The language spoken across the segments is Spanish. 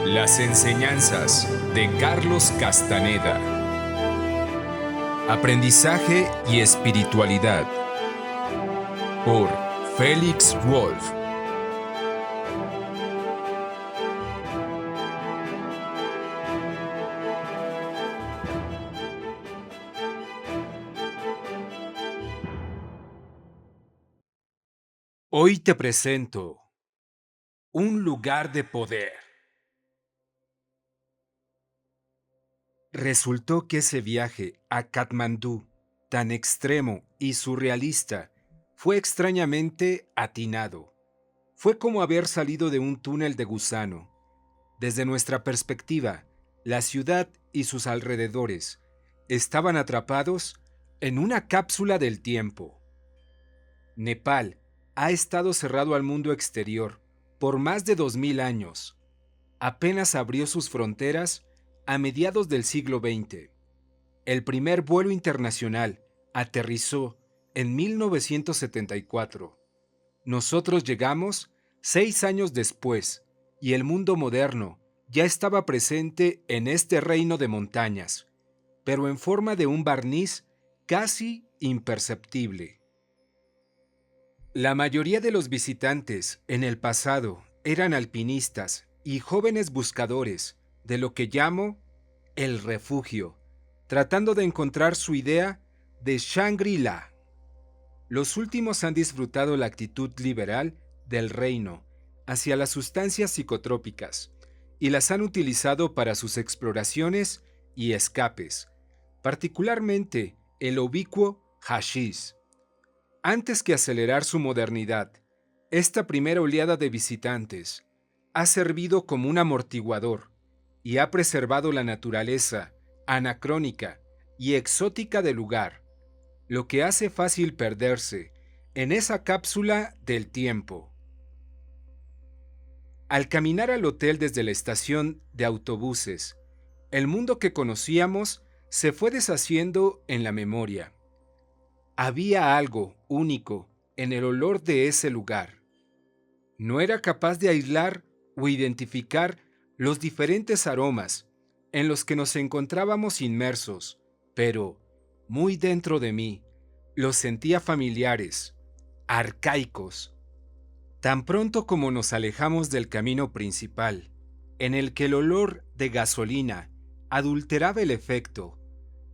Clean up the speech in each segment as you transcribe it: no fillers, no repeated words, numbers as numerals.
Las enseñanzas de Carlos Castaneda. Aprendizaje y espiritualidad. Por Félix Wolf. Hoy te presento un lugar de poder. Resultó que ese viaje a Katmandú, tan extremo y surrealista, fue extrañamente atinado. Fue como haber salido de un túnel de gusano. Desde nuestra perspectiva, la ciudad y sus alrededores estaban atrapados en una cápsula del tiempo. Nepal ha estado cerrado al mundo exterior por más de 2000 años. Apenas abrió sus fronteras a mediados del siglo XX. El primer vuelo internacional aterrizó en 1974. Nosotros llegamos 6 años después y el mundo moderno ya estaba presente en este reino de montañas, pero en forma de un barniz casi imperceptible. La mayoría de los visitantes en el pasado eran alpinistas y jóvenes buscadores de lo que llamo el refugio, tratando de encontrar su idea de Shangri-La. Los últimos han disfrutado la actitud liberal del reino hacia las sustancias psicotrópicas y las han utilizado para sus exploraciones y escapes, particularmente el ubicuo hashish. Antes que acelerar su modernidad, esta primera oleada de visitantes ha servido como un amortiguador y ha preservado la naturaleza anacrónica y exótica del lugar, lo que hace fácil perderse en esa cápsula del tiempo. Al caminar al hotel desde la estación de autobuses, el mundo que conocíamos se fue deshaciendo en la memoria. Había algo único en el olor de ese lugar. No era capaz de aislar o identificar los diferentes aromas en los que nos encontrábamos inmersos, pero, muy dentro de mí, los sentía familiares, arcaicos. Tan pronto como nos alejamos del camino principal, en el que el olor de gasolina adulteraba el efecto,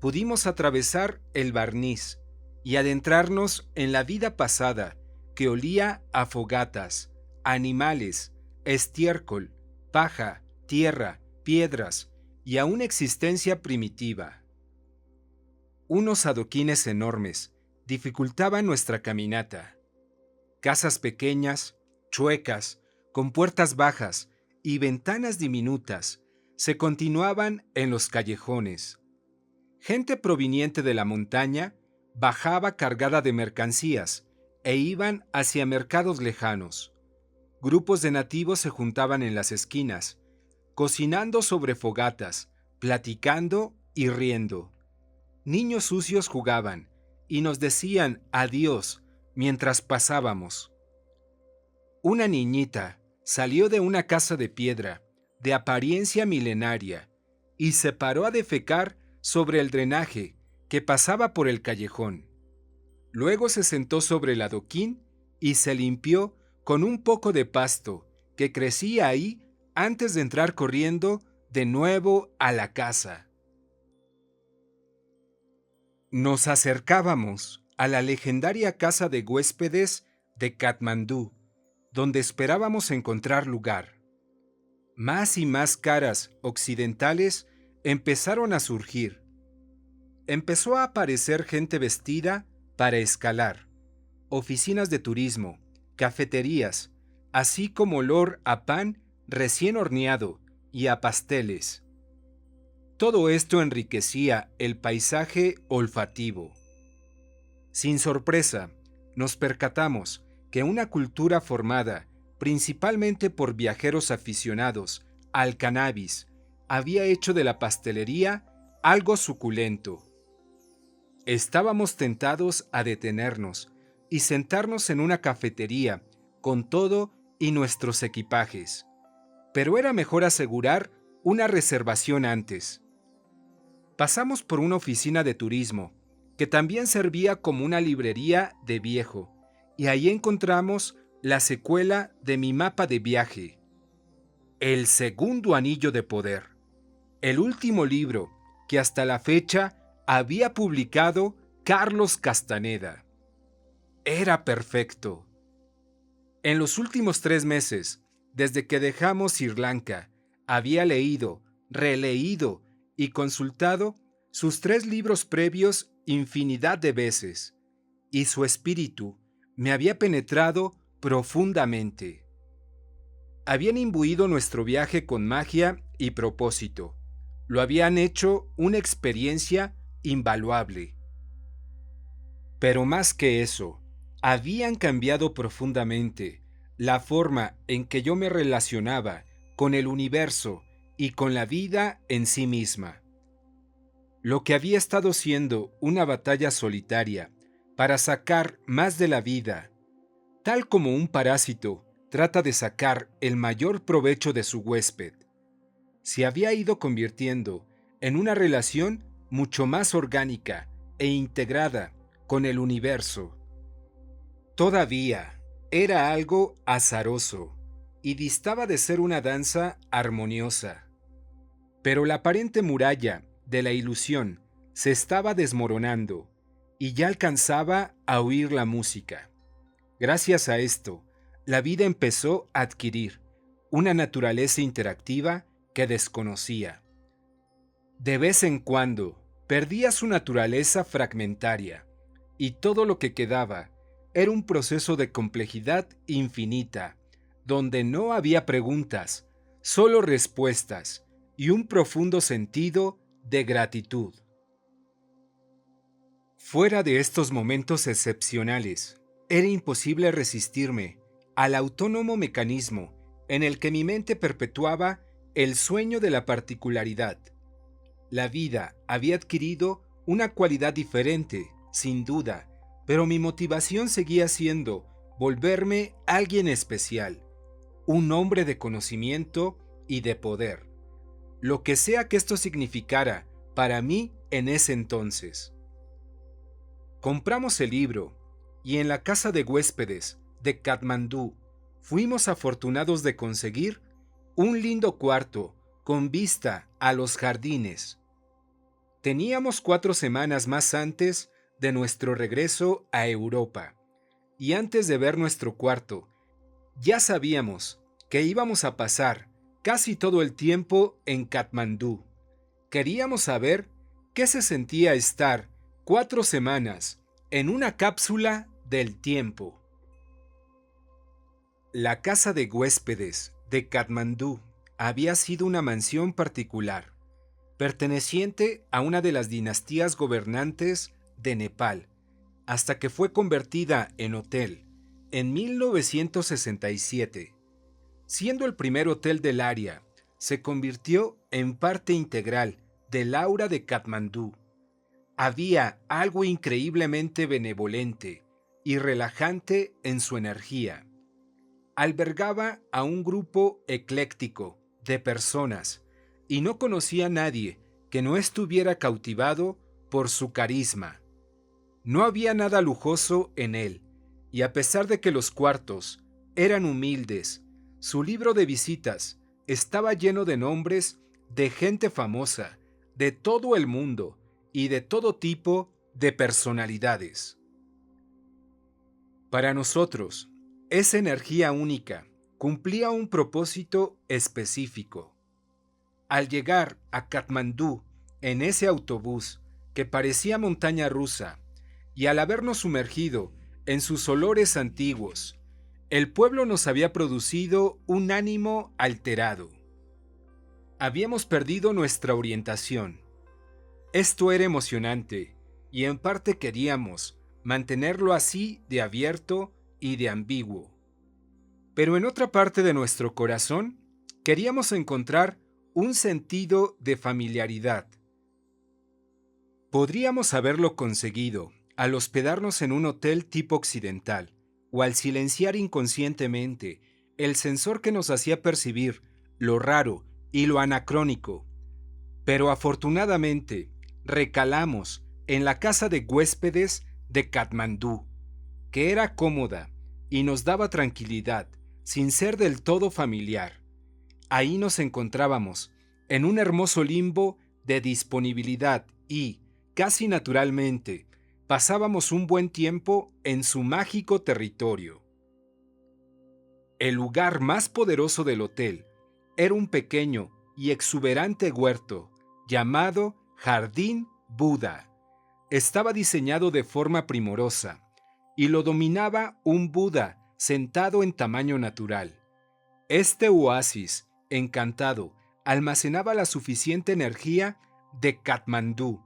pudimos atravesar el barniz y adentrarnos en la vida pasada que olía a fogatas, animales, estiércol, paja, tierra, piedras y a una existencia primitiva. Unos adoquines enormes dificultaban nuestra caminata. Casas pequeñas, chuecas, con puertas bajas y ventanas diminutas se continuaban en los callejones. Gente proveniente de la montaña bajaba cargada de mercancías e iban hacia mercados lejanos. Grupos de nativos se juntaban en las esquinas, cocinando sobre fogatas, platicando y riendo. Niños sucios jugaban y nos decían adiós mientras pasábamos. Una niñita salió de una casa de piedra, de apariencia milenaria, y se paró a defecar sobre el drenaje que pasaba por el callejón. Luego se sentó sobre el adoquín y se limpió con un poco de pasto que crecía ahí antes de entrar corriendo de nuevo a la casa. Nos acercábamos a la legendaria casa de huéspedes de Katmandú, donde esperábamos encontrar lugar. Más y más caras occidentales empezaron a surgir. Empezó a aparecer gente vestida para escalar, oficinas de turismo, cafeterías, así como olor a pan recién horneado y a pasteles. Todo esto enriquecía el paisaje olfativo. Sin sorpresa, nos percatamos que una cultura formada principalmente por viajeros aficionados al cannabis había hecho de la pastelería algo suculento. Estábamos tentados a detenernos y sentarnos en una cafetería con todo y nuestros equipajes. pero era mejor asegurar una reservación antes. Pasamos por una oficina de turismo, que también servía como una librería de viejo, y ahí encontramos la secuela de mi mapa de viaje, El Segundo Anillo de Poder, el último libro que hasta la fecha había publicado Carlos Castaneda. Era perfecto. En los últimos 3 meses, desde que dejamos Sri Lanka, había leído, releído y consultado sus 3 libros previos infinidad de veces, y su espíritu me había penetrado profundamente. Habían imbuido nuestro viaje con magia y propósito. Lo habían hecho una experiencia invaluable. Pero más que eso, habían cambiado profundamente la forma en que yo me relacionaba con el universo y con la vida en sí misma. Lo que había estado siendo una batalla solitaria para sacar más de la vida, tal como un parásito trata de sacar el mayor provecho de su huésped, se había ido convirtiendo en una relación mucho más orgánica e integrada con el universo. Todavía era algo azaroso y distaba de ser una danza armoniosa. Pero la aparente muralla de la ilusión se estaba desmoronando y ya alcanzaba a oír la música. Gracias a esto, la vida empezó a adquirir una naturaleza interactiva que desconocía. De vez en cuando perdía su naturaleza fragmentaria y todo lo que quedaba era un proceso de complejidad infinita, donde no había preguntas, solo respuestas y un profundo sentido de gratitud. Fuera de estos momentos excepcionales, era imposible resistirme al autónomo mecanismo en el que mi mente perpetuaba el sueño de la particularidad. La vida había adquirido una cualidad diferente, sin duda, pero mi motivación seguía siendo volverme alguien especial, un hombre de conocimiento y de poder, lo que sea que esto significara para mí en ese entonces. Compramos el libro y en la casa de huéspedes de Katmandú fuimos afortunados de conseguir un lindo cuarto con vista a los jardines. Teníamos 4 semanas más antes de nuestro regreso a Europa, y antes de ver nuestro cuarto, ya sabíamos que íbamos a pasar casi todo el tiempo en Katmandú. Queríamos saber qué se sentía estar 4 semanas en una cápsula del tiempo. La casa de huéspedes de Katmandú había sido una mansión particular, perteneciente a una de las dinastías gobernantes de Nepal, hasta que fue convertida en hotel en 1967. Siendo el primer hotel del área, se convirtió en parte integral del aura de Katmandú. Había algo increíblemente benevolente y relajante en su energía. Albergaba a un grupo ecléctico de personas y no conocía a nadie que no estuviera cautivado por su carisma. No había nada lujoso en él, y a pesar de que los cuartos eran humildes, su libro de visitas estaba lleno de nombres de gente famosa de todo el mundo y de todo tipo de personalidades. Para nosotros, esa energía única cumplía un propósito específico. Al llegar a Katmandú en ese autobús que parecía montaña rusa, y al habernos sumergido en sus olores antiguos, el pueblo nos había producido un ánimo alterado. Habíamos perdido nuestra orientación. Esto era emocionante, y en parte queríamos mantenerlo así de abierto y de ambiguo. Pero en otra parte de nuestro corazón, queríamos encontrar un sentido de familiaridad. Podríamos haberlo conseguido al hospedarnos en un hotel tipo occidental, o al silenciar inconscientemente el sensor que nos hacía percibir lo raro y lo anacrónico. Pero afortunadamente, recalamos en la casa de huéspedes de Katmandú, que era cómoda y nos daba tranquilidad, sin ser del todo familiar. Ahí nos encontrábamos, en un hermoso limbo de disponibilidad y, casi naturalmente, pasábamos un buen tiempo en su mágico territorio. El lugar más poderoso del hotel era un pequeño y exuberante huerto llamado Jardín Buda. Estaba diseñado de forma primorosa y lo dominaba un Buda sentado en tamaño natural. Este oasis, encantado, almacenaba la suficiente energía de Katmandú,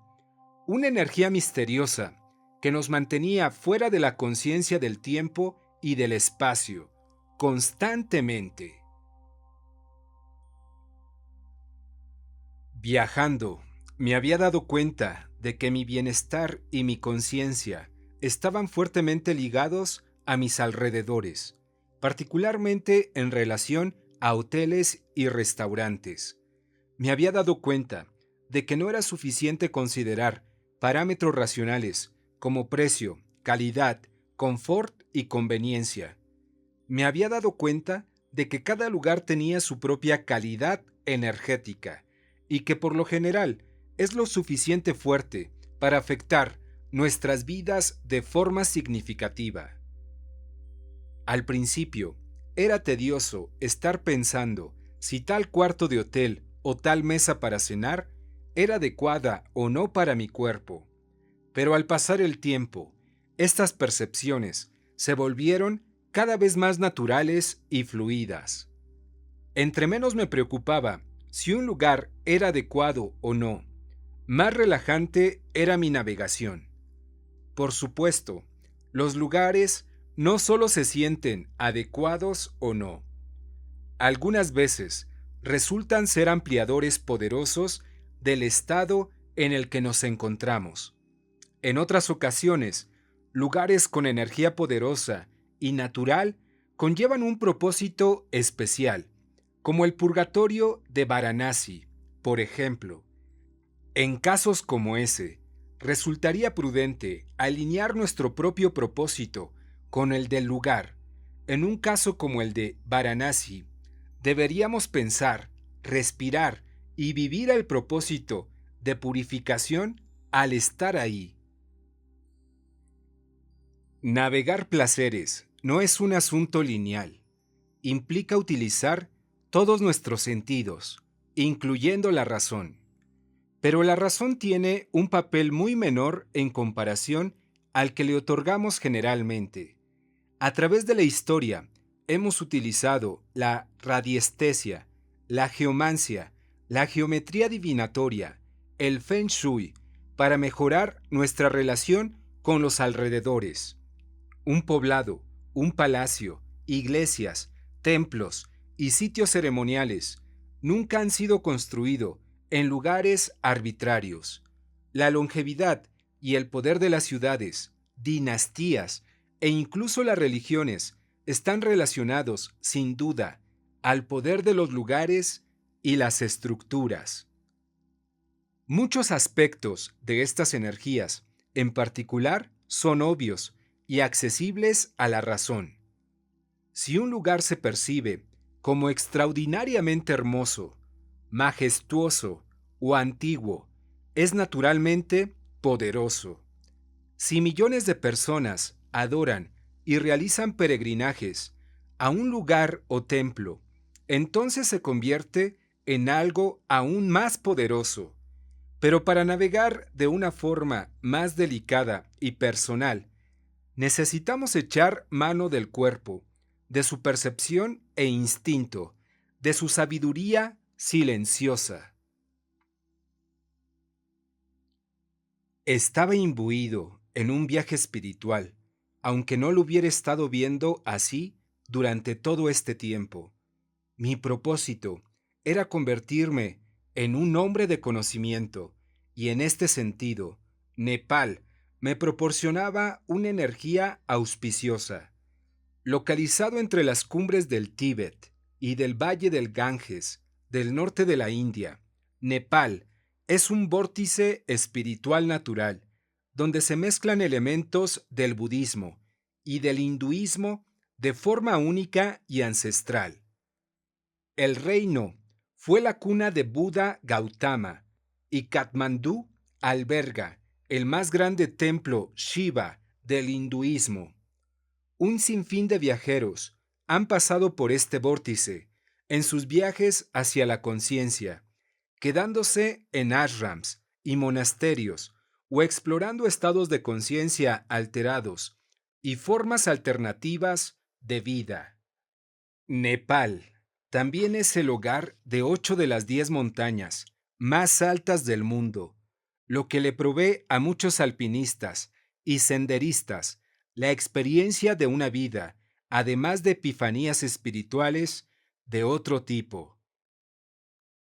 una energía misteriosa que nos mantenía fuera de la conciencia del tiempo y del espacio, constantemente. Viajando, me había dado cuenta de que mi bienestar y mi conciencia estaban fuertemente ligados a mis alrededores, particularmente en relación a hoteles y restaurantes. Me había dado cuenta de que no era suficiente considerar parámetros racionales como precio, calidad, confort y conveniencia. Me había dado cuenta de que cada lugar tenía su propia calidad energética y que por lo general es lo suficiente fuerte para afectar nuestras vidas de forma significativa. Al principio, era tedioso estar pensando si tal cuarto de hotel o tal mesa para cenar era adecuada o no para mi cuerpo. Pero al pasar el tiempo, estas percepciones se volvieron cada vez más naturales y fluidas. Entre menos me preocupaba si un lugar era adecuado o no, más relajante era mi navegación. Por supuesto, los lugares no solo se sienten adecuados o no. Algunas veces resultan ser ampliadores poderosos del estado en el que nos encontramos. En otras ocasiones, lugares con energía poderosa y natural conllevan un propósito especial, como el purgatorio de Varanasi, por ejemplo. En casos como ese, resultaría prudente alinear nuestro propio propósito con el del lugar. En un caso como el de Varanasi, deberíamos pensar, respirar y vivir el propósito de purificación al estar ahí. Navegar placeres no es un asunto lineal. Implica utilizar todos nuestros sentidos, incluyendo la razón. Pero la razón tiene un papel muy menor en comparación al que le otorgamos generalmente. A través de la historia, hemos utilizado la radiestesia, la geomancia, la geometría divinatoria, el feng shui, para mejorar nuestra relación con los alrededores. Un poblado, un palacio, iglesias, templos y sitios ceremoniales nunca han sido construidos en lugares arbitrarios. La longevidad y el poder de las ciudades, dinastías e incluso las religiones están relacionados, sin duda, al poder de los lugares y las estructuras. Muchos aspectos de estas energías, en particular, son obvios y accesibles a la razón. Si un lugar se percibe como extraordinariamente hermoso, majestuoso o antiguo, es naturalmente poderoso. Si millones de personas adoran y realizan peregrinajes a un lugar o templo, entonces se convierte en algo aún más poderoso. Pero para navegar de una forma más delicada y personal, necesitamos echar mano del cuerpo, de su percepción e instinto, de su sabiduría silenciosa. Estaba imbuido en un viaje espiritual, aunque no lo hubiera estado viendo así durante todo este tiempo. Mi propósito era convertirme en un hombre de conocimiento, y en este sentido, Nepal me proporcionaba una energía auspiciosa. Localizado entre las cumbres del Tíbet y del valle del Ganges, del norte de la India. Nepal es un vórtice espiritual natural, donde se mezclan elementos del budismo y del hinduismo de forma única y ancestral. El reino fue la cuna de Buda Gautama y Katmandú alberga el más grande templo Shiva del hinduismo. Un sinfín de viajeros han pasado por este vórtice en sus viajes hacia la conciencia, quedándose en ashrams y monasterios o explorando estados de conciencia alterados y formas alternativas de vida. Nepal también es el hogar de 8 de las 10 montañas más altas del mundo, lo que le provee a muchos alpinistas y senderistas la experiencia de una vida, además de epifanías espirituales de otro tipo.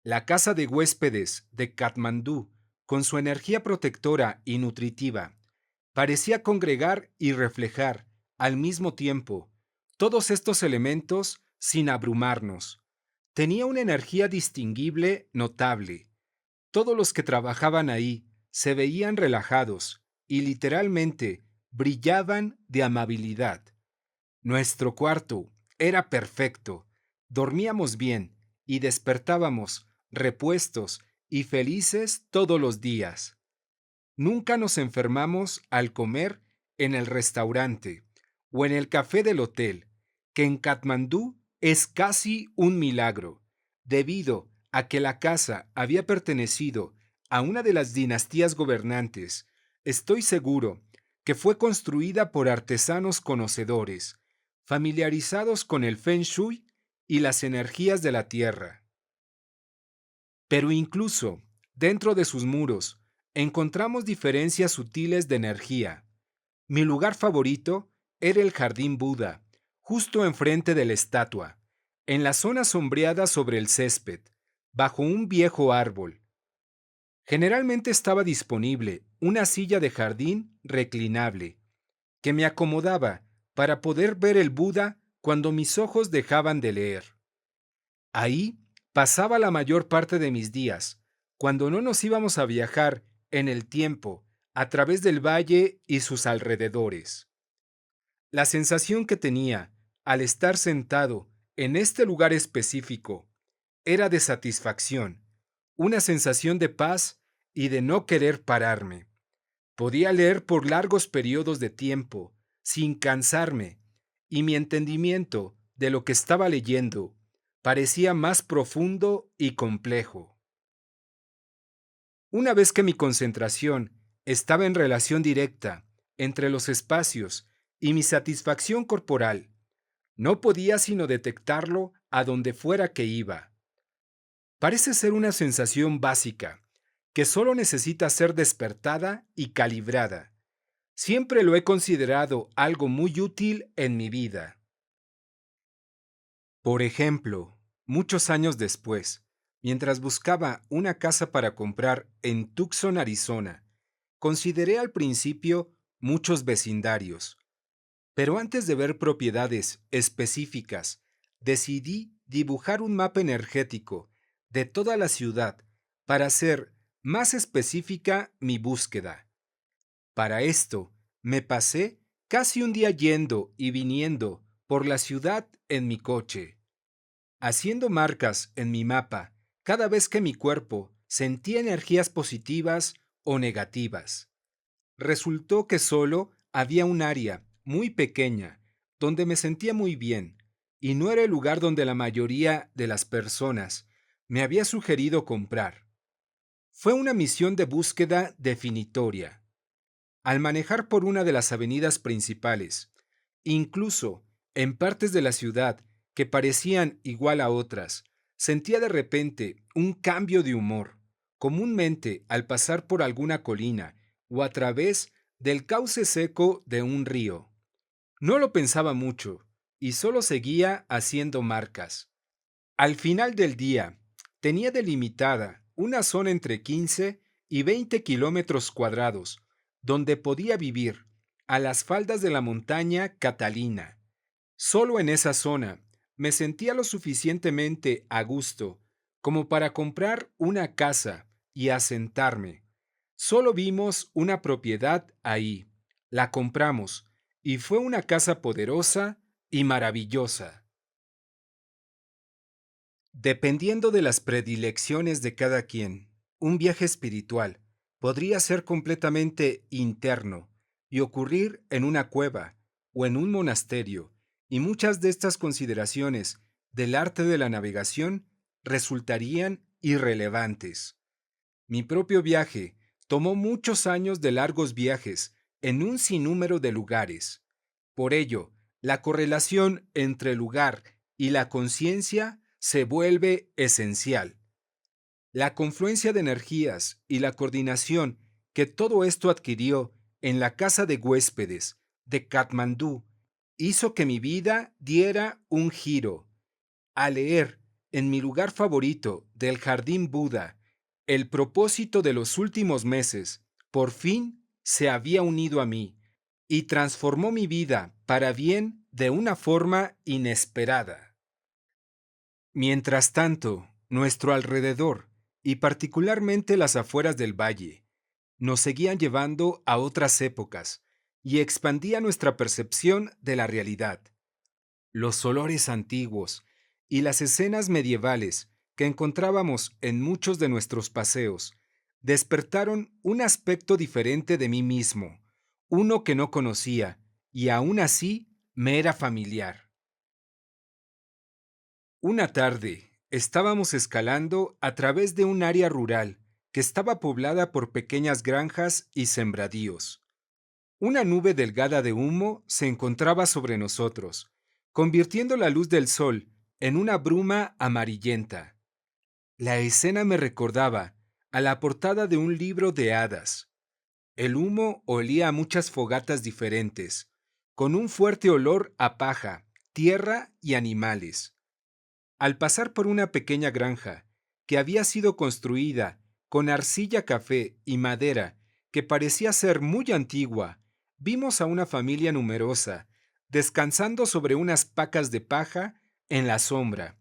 La casa de huéspedes de Katmandú, con su energía protectora y nutritiva, parecía congregar y reflejar, al mismo tiempo, todos estos elementos sin abrumarnos. Tenía una energía distinguible, notable. Todos los que trabajaban ahí se veían relajados y literalmente brillaban de amabilidad. Nuestro cuarto era perfecto. Dormíamos bien y despertábamos repuestos y felices todos los días. Nunca nos enfermamos al comer en el restaurante o en el café del hotel, que en Katmandú es casi un milagro, debido a que la casa había pertenecido a una de las dinastías gobernantes. Estoy seguro que fue construida por artesanos conocedores, familiarizados con el Feng Shui y las energías de la tierra. Pero incluso dentro de sus muros encontramos diferencias sutiles de energía. Mi lugar favorito era el jardín Buda, justo enfrente de la estatua, en la zona sombreada sobre el césped, bajo un viejo árbol. Generalmente estaba disponible una silla de jardín reclinable, que me acomodaba para poder ver el Buda cuando mis ojos dejaban de leer. Ahí pasaba la mayor parte de mis días, cuando no nos íbamos a viajar en el tiempo a través del valle y sus alrededores. La sensación que tenía al estar sentado en este lugar específico era de satisfacción, una sensación de paz y de no querer pararme. Podía leer por largos periodos de tiempo, sin cansarme, y mi entendimiento de lo que estaba leyendo parecía más profundo y complejo. Una vez que mi concentración estaba en relación directa entre los espacios y mi satisfacción corporal, no podía sino detectarlo a donde fuera que iba. Parece ser una sensación básica, que solo necesita ser despertada y calibrada. Siempre lo he considerado algo muy útil en mi vida. Por ejemplo, muchos años después, mientras buscaba una casa para comprar en Tucson, Arizona, consideré al principio muchos vecindarios, pero antes de ver propiedades específicas, decidí dibujar un mapa energético de toda la ciudad para hacer más específica mi búsqueda. Para esto, me pasé casi un día yendo y viniendo por la ciudad en mi coche, haciendo marcas en mi mapa cada vez que mi cuerpo sentía energías positivas o negativas. Resultó que solo había un área muy pequeña donde me sentía muy bien, y no era el lugar donde la mayoría de las personas me había sugerido comprar. Fue una misión de búsqueda definitoria. Al manejar por una de las avenidas principales, incluso en partes de la ciudad que parecían igual a otras, sentía de repente un cambio de humor. Comúnmente, al pasar por alguna colina o a través del cauce seco de un río. No lo pensaba mucho y solo seguía haciendo marcas. Al final del día, tenía delimitada una zona entre 15 y 20 kilómetros cuadrados, donde podía vivir, a las faldas de la montaña Catalina. Solo en esa zona Me sentía lo suficientemente a gusto como para comprar una casa y asentarme. Solo vimos una propiedad ahí, la compramos, y fue una casa poderosa y maravillosa. Dependiendo de las predilecciones de cada quien, un viaje espiritual podría ser completamente interno y ocurrir en una cueva o en un monasterio, y muchas de estas consideraciones del arte de la navegación resultarían irrelevantes. Mi propio viaje tomó muchos años de largos viajes en un sinnúmero de lugares. Por ello, la correlación entre el lugar y la conciencia se vuelve esencial. La confluencia de energías y la coordinación que todo esto adquirió en la casa de huéspedes de Katmandú hizo que mi vida diera un giro. Al leer en mi lugar favorito del Jardín Buda, el propósito de los últimos meses por fin se había unido a mí y transformó mi vida para bien de una forma inesperada. Mientras tanto, nuestro alrededor, y particularmente las afueras del valle, nos seguían llevando a otras épocas y expandía nuestra percepción de la realidad. Los olores antiguos y las escenas medievales que encontrábamos en muchos de nuestros paseos despertaron un aspecto diferente de mí mismo, uno que no conocía y aún así me era familiar. Una tarde estábamos escalando a través de un área rural que estaba poblada por pequeñas granjas y sembradíos. Una nube delgada de humo se encontraba sobre nosotros, convirtiendo la luz del sol en una bruma amarillenta. La escena me recordaba a la portada de un libro de hadas. El humo olía a muchas fogatas diferentes, con un fuerte olor a paja, tierra y animales. Al pasar por una pequeña granja, que había sido construida con arcilla café y madera que parecía ser muy antigua, vimos a una familia numerosa, descansando sobre unas pacas de paja en la sombra.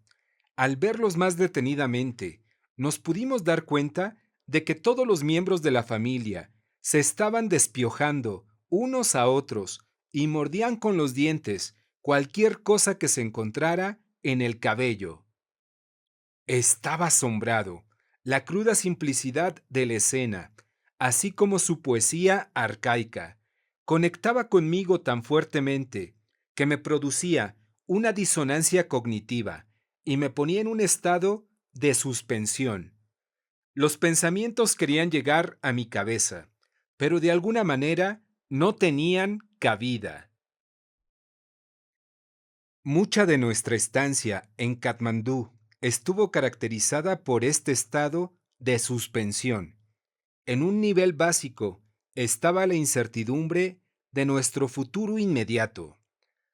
Al verlos más detenidamente, nos pudimos dar cuenta de que todos los miembros de la familia se estaban despiojando unos a otros y mordían con los dientes cualquier cosa que se encontrara en el cabello. Estaba asombrado. La cruda simplicidad de la escena, así como su poesía arcaica, conectaba conmigo tan fuertemente que me producía una disonancia cognitiva y me ponía en un estado de suspensión. Los pensamientos querían llegar a mi cabeza, pero de alguna manera no tenían cabida. Mucha de nuestra estancia en Katmandú estuvo caracterizada por este estado de suspensión. En un nivel básico estaba la incertidumbre de nuestro futuro inmediato.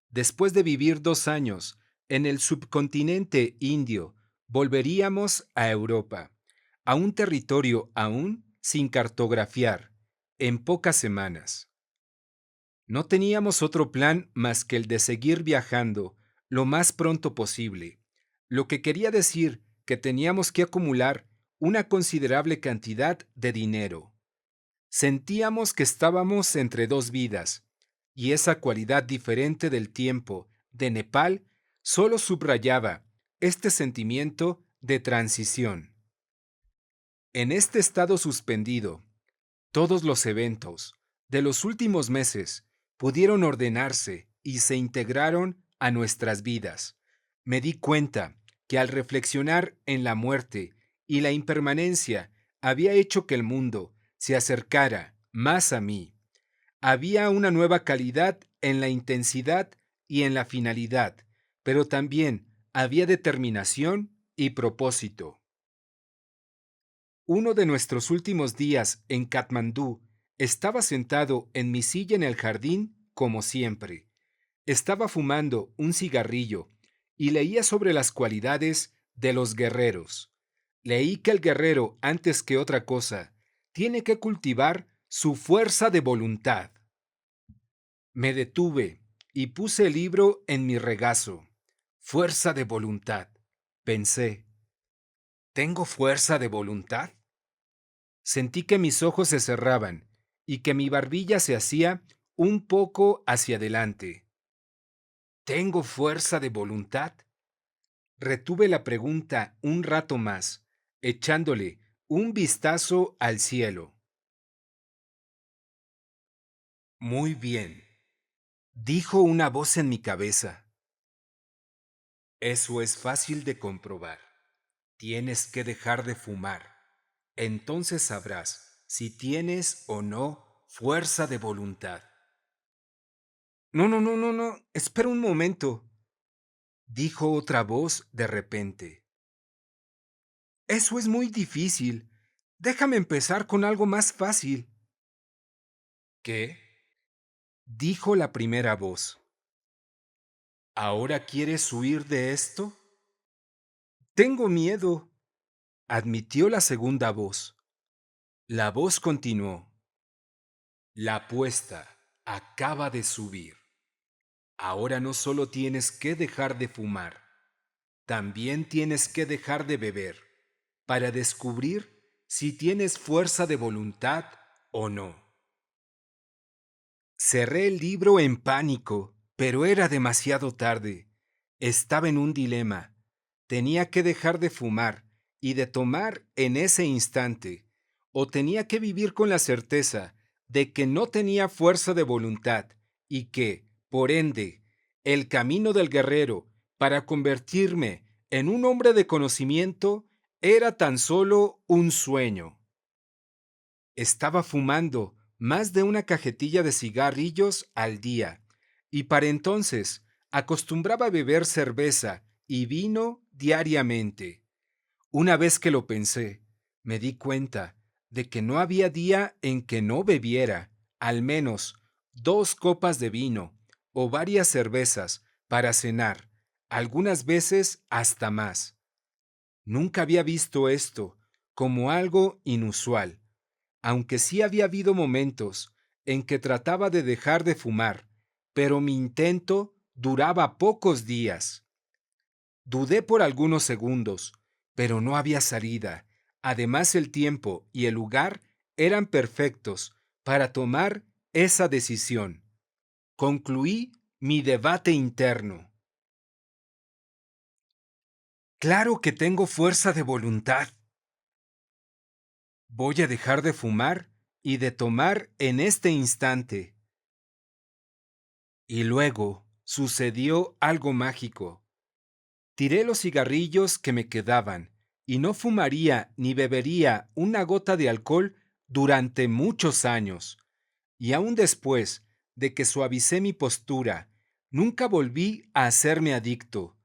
Después de vivir 2 años en el subcontinente indio, volveríamos a Europa, a un territorio aún sin cartografiar, en pocas semanas. No teníamos otro plan más que el de seguir viajando lo más pronto posible, lo que quería decir que teníamos que acumular una considerable cantidad de dinero. Sentíamos que estábamos entre dos vidas, y esa cualidad diferente del tiempo de Nepal solo subrayaba este sentimiento de transición. En este estado suspendido, todos los eventos de los últimos meses pudieron ordenarse y se integraron a nuestras vidas. Me di cuenta que al reflexionar en la muerte y la impermanencia había hecho que el mundo se acercara más a mí. Había una nueva calidad en la intensidad y en la finalidad, pero también había determinación y propósito. Uno de nuestros últimos días en Katmandú estaba sentado en mi silla en el jardín, como siempre. Estaba fumando un cigarrillo y leía sobre las cualidades de los guerreros. Leí que el guerrero, antes que otra cosa, tiene que cultivar su fuerza de voluntad. Me detuve y puse el libro en mi regazo. Fuerza de voluntad. Pensé, ¿tengo fuerza de voluntad? Sentí que mis ojos se cerraban y que mi barbilla se hacía un poco hacia adelante. ¿Tengo fuerza de voluntad? Retuve la pregunta un rato más, echándole un vistazo al cielo. Muy bien, dijo una voz en mi cabeza. Eso es fácil de comprobar. Tienes que dejar de fumar. Entonces sabrás si tienes o no fuerza de voluntad. No, no, no, no, no. Espera un momento, dijo otra voz de repente. Eso es muy difícil. Déjame empezar con algo más fácil. ¿Qué? Dijo la primera voz. ¿Ahora quieres huir de esto? Tengo miedo, admitió la segunda voz. La voz continuó. La apuesta acaba de subir. Ahora no solo tienes que dejar de fumar, también tienes que dejar de beber para descubrir si tienes fuerza de voluntad o no. Cerré el libro en pánico, pero era demasiado tarde. Estaba en un dilema. Tenía que dejar de fumar y de tomar en ese instante, o tenía que vivir con la certeza de que no tenía fuerza de voluntad y que, por ende, el camino del guerrero para convertirme en un hombre de conocimiento era tan solo un sueño. Estaba fumando más de una cajetilla de cigarrillos al día, y para entonces acostumbraba a beber cerveza y vino diariamente. Una vez que lo pensé, me di cuenta de que no había día en que no bebiera al menos 2 copas de vino o varias cervezas para cenar, algunas veces hasta más. Nunca había visto esto como algo inusual, aunque sí había habido momentos en que trataba de dejar de fumar, pero mi intento duraba pocos días. Dudé por algunos segundos, pero no había salida. Además, el tiempo y el lugar eran perfectos para tomar esa decisión. Concluí mi debate interno. Claro que tengo fuerza de voluntad. Voy a dejar de fumar y de tomar en este instante. Y luego sucedió algo mágico. Tiré los cigarrillos que me quedaban y no fumaría ni bebería una gota de alcohol durante muchos años. Y aún después de que suavicé mi postura, nunca volví a hacerme adicto.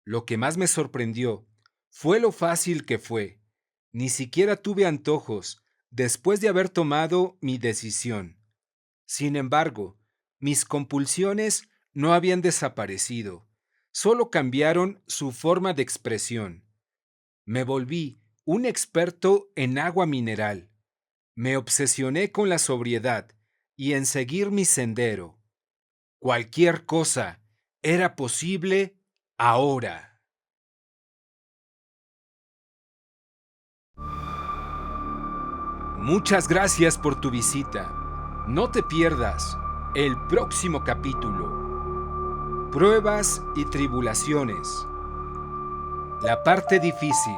Lo que más me sorprendió fue lo fácil que fue. Ni siquiera tuve antojos después de haber tomado mi decisión. Sin embargo, mis compulsiones no habían desaparecido, solo cambiaron su forma de expresión. Me volví un experto en agua mineral. Me obsesioné con la sobriedad y en seguir mi sendero. Cualquier cosa era posible ahora. Muchas gracias por tu visita. No te pierdas el próximo capítulo. Pruebas y tribulaciones. La parte difícil.